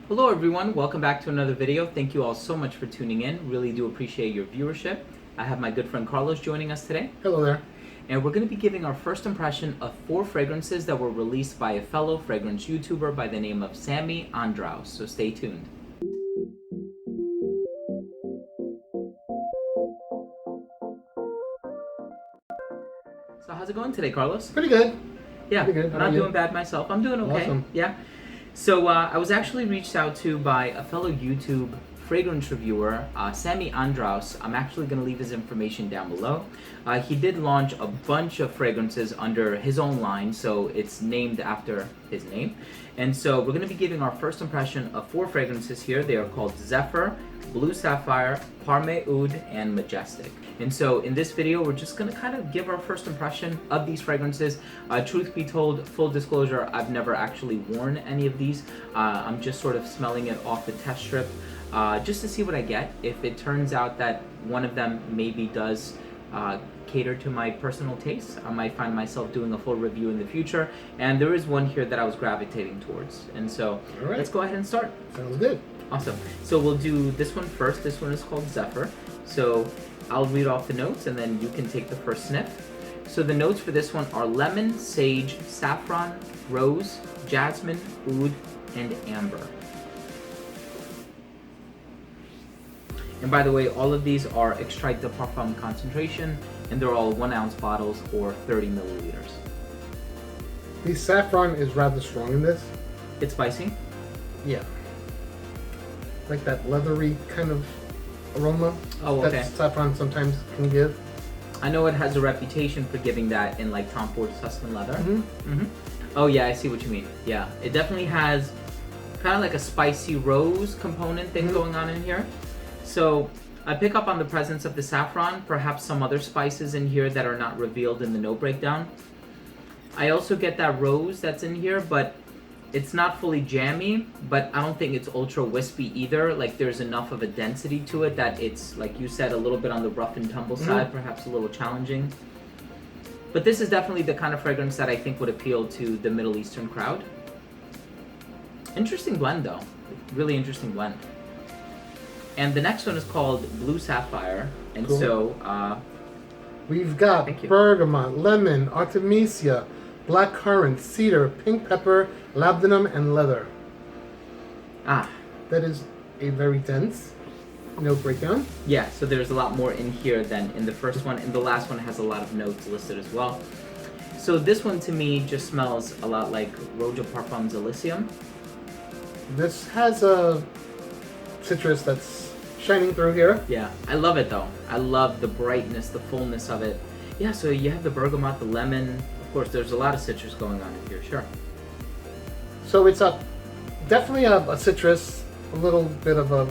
Hello everyone, welcome back to another video. Thank you all so much for tuning in. Really do appreciate your viewership. I have my good friend Carlos joining us today. Hello there. And we're going to be giving our first impression of 4 fragrances that were released by a fellow fragrance YouTuber by the name of Samy Andraus. So stay tuned. So how's it going today, Carlos? Pretty good. Yeah, Pretty good. How not about you? doing bad myself. I'm doing okay. Awesome. Yeah. So I was actually reached out to by a fellow YouTube fragrance reviewer, Samy Andraus. I'm actually going to leave his information down below. He did launch a bunch of fragrances under his own line, so it's named after his name. And so we're going to be giving our first impression of 4 fragrances here. They are called Zephyr, Blue Sapphire, Parfum Oud, and Majestic. And so in this video, we're just going to kind of give our first impression of these fragrances. Truth be told, full disclosure, I've never actually worn any of these. I'm just sort of smelling it off the test strip just to see what I get. If it turns out that one of them maybe does cater to my personal taste, I might find myself doing a full review in the future. And there is one here that I was gravitating towards. And so let's go ahead and start. Sounds good. Awesome. So we'll do this one first. This one is called Zephyr. So I'll read off the notes and then you can take the first sniff. So the notes for this one are lemon, sage, saffron, rose, jasmine, oud, and amber. And by the way, all of these are extrait de parfum concentration, and they're all 1 ounce bottles or 30 milliliters. The saffron is rather strong in this. It's spicy. Yeah. Like that leathery kind of aroma that saffron sometimes can give. I know it has a reputation for giving that in like Tom Ford's Tuscan leather. Oh yeah, I see what you mean. Yeah, it definitely has kind of like a spicy rose component thing going on in here. So I pick up on the presence of the saffron, perhaps some other spices in here that are not revealed in the note breakdown. I also get that rose that's in here, but it's not fully jammy, but I don't think it's ultra wispy either. Like there's enough of a density to it that it's, like you said, a little bit on the rough and tumble side, perhaps a little challenging. But this is definitely the kind of fragrance that I think would appeal to the Middle Eastern crowd. Interesting blend though, really interesting blend. And the next one is called Blue Sapphire, and so we've got bergamot, lemon, artemisia, blackcurrant, cedar, pink pepper, labdanum, and leather. That is a very dense note breakdown. Yeah, so there's a lot more in here than in the first one, and the last one has a lot of notes listed as well. So this one to me just smells a lot like Eau de Parfums Elysium. This has a citrus that's shining through here. Yeah, I love it though. I love the brightness, the fullness of it. Yeah, so you have the bergamot, the lemon. Of course, there's a lot of citrus going on in here, sure. So it's definitely a citrus, a little bit of a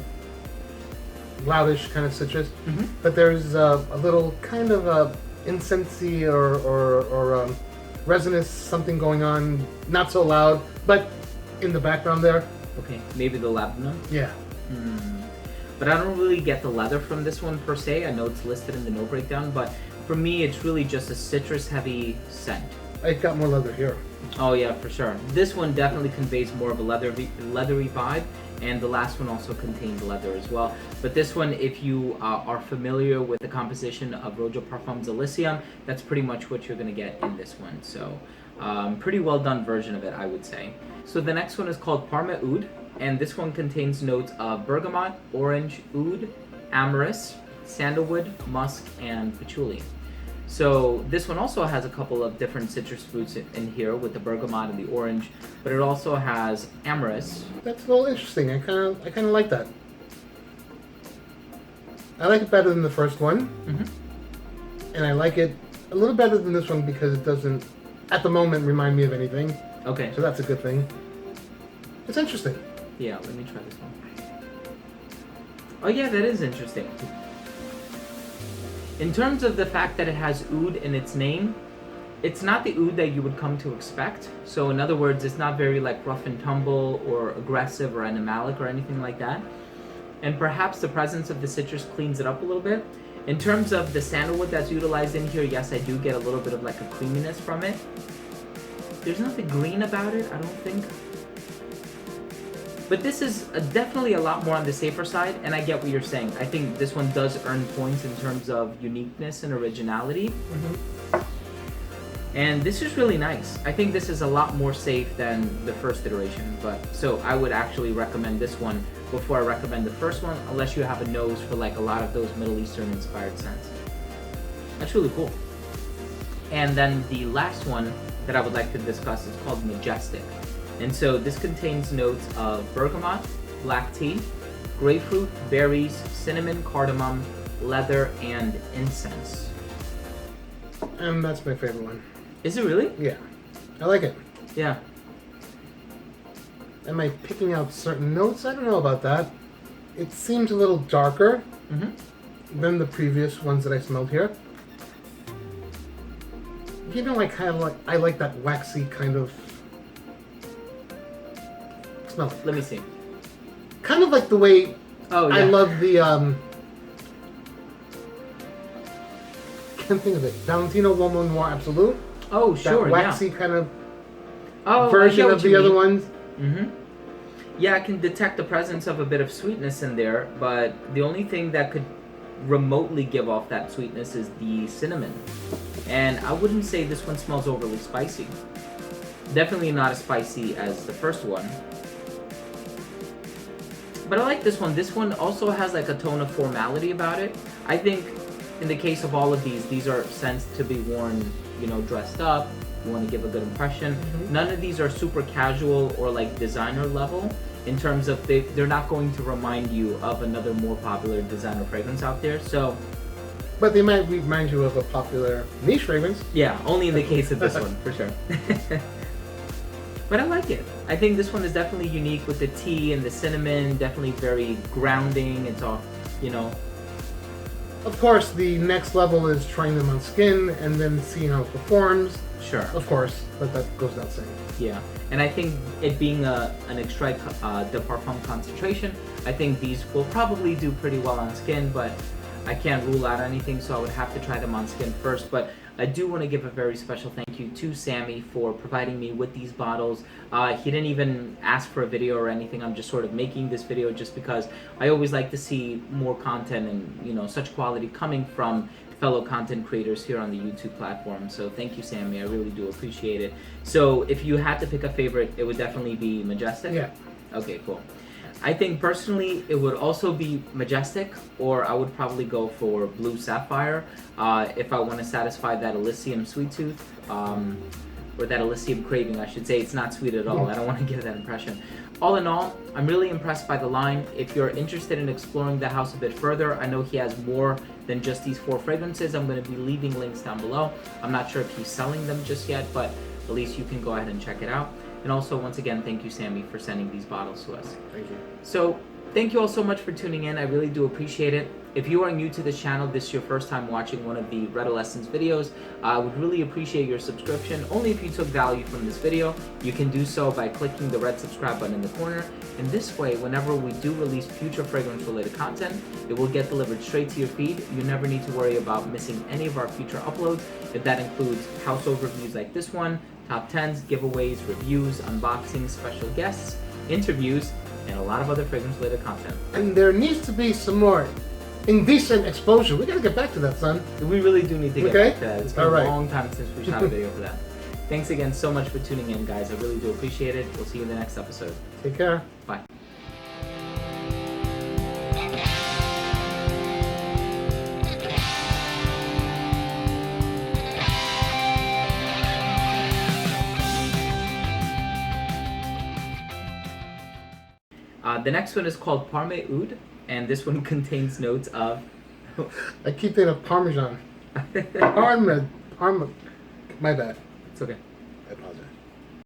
loudish kind of citrus, but there's a little kind of a incensey or resinous something going on, not so loud, but in the background there. Okay, maybe the labdanum? Yeah. But I don't really get the leather from this one per se. I know it's listed in the note breakdown, but for me it's really just a citrus heavy scent. It got more leather here. Oh yeah, for sure. This one definitely conveys more of a leathery vibe, and the last one also contains leather as well. But this one, if you are familiar with the composition of Eau de Parfums Elysium, that's pretty much what you're going to get in this one. So pretty well done version of it, I would say. So the next one is called Parfum Oud, and this one contains notes of bergamot, orange, oud, amyris, sandalwood, musk, and patchouli. So this one also has a couple of different citrus fruits in here with the bergamot and the orange, but it also has amyris. That's a little interesting. I kind of like that. I like it better than the first one, and I like it a little better than this one because it doesn't, at the moment, remind me of anything. Okay. So that's a good thing. It's interesting. Yeah, let me try this one. Oh yeah, that is interesting. In terms of the fact that it has oud in its name, it's not the oud that you would come to expect. So in other words, it's not very like rough and tumble or aggressive or animalic or anything like that. And perhaps the presence of the citrus cleans it up a little bit. In terms of the sandalwood that's utilized in here, yes, I do get a little bit of like a creaminess from it. There's nothing green about it, I don't think. But this is definitely a lot more on the safer side, and I get what you're saying. I think this one does earn points in terms of uniqueness and originality. Mm-hmm. And this is really nice. I think this is a lot more safe than the first iteration, but so I would actually recommend this one before I recommend the first one, unless you have a nose for like a lot of those Middle Eastern inspired scents. That's really cool. And then the last one that I would like to discuss is called Majestic. And so this contains notes of bergamot, black tea, grapefruit, berries, cinnamon, cardamom, leather, and incense. And that's my favorite one. Is it really? Yeah. I like it. Yeah. Am I picking out certain notes? I don't know about that. It seems a little darker than the previous ones that I smelled here. You know, I like that waxy kind of smell. Let me see. Kind of like the way Oh, yeah. I love the can't think of it. Valentino Uomo Noir Absolute. Oh, sure, That waxy yeah. kind of Oh, version of the other ones. Mm-hmm. Yeah, I can detect the presence of a bit of sweetness in there, but the only thing that could remotely give off that sweetness is the cinnamon. And I wouldn't say this one smells overly spicy. Definitely not as spicy as the first one. But I like this one. This one also has like a tone of formality about it. I think in the case of all of these are scents to be worn, you know, dressed up. You want to give a good impression. None of these are super casual or like designer level in terms of they're not going to remind you of another more popular designer fragrance out there. So, But they might remind you of a popular niche fragrance. yeah, only in the case of this one, for sure. But I like it. I think this one is definitely unique with the tea and the cinnamon, definitely very grounding. It's all, you know. Of course, the next level is trying them on skin and then seeing how it performs. Sure. Of course, but that goes without saying. Yeah, and I think it being an extrait de parfum concentration, I think these will probably do pretty well on skin, but I can't rule out anything, so I would have to try them on skin first. But I do want to give a very special thank you to Samy for providing me with these bottles. He didn't even ask for a video or anything. I'm just sort of making this video just because I always like to see more content and, you know, such quality coming from fellow content creators here on the YouTube platform. So thank you, Samy. I really do appreciate it. So if you had to pick a favorite, it would definitely be Majestic? Yeah. Okay, cool. I think personally it would also be Majestic, or I would probably go for Blue Sapphire if I want to satisfy that Elysium sweet tooth, or that Elysium craving, I should say. It's not sweet at all. I don't want to give that impression. All in all, I'm really impressed by the line. If you're interested in exploring the house a bit further, I know he has more than just these 4 fragrances. I'm going to be leaving links down below. I'm not sure if he's selling them just yet, but at least you can go ahead and check it out. And also, once again, thank you, Samy, for sending these bottles to us. Thank you. So, thank you all so much for tuning in. I really do appreciate it. If you are new to this channel, this is your first time watching one of the Redolessence videos, I would really appreciate your subscription. Only if you took value from this video. You can do so by clicking the red subscribe button in the corner. And this way, whenever we do release future fragrance-related content, it will get delivered straight to your feed. You never need to worry about missing any of our future uploads. If that includes house overviews like this one, top 10s, giveaways, reviews, unboxings, special guests, interviews, and a lot of other fragrance-related content. And there needs to be some more indecent exposure. We gotta get back to that, son. We really do need to get back to that. It's been All right. a long time since we shot a video for that. Thanks again so much for tuning in, guys. I really do appreciate it. We'll see you in the next episode. Take care. Bye. The next one is called Parme Oud, and this one contains notes of... I keep thinking of Parmesan. Parma. My bad. It's okay.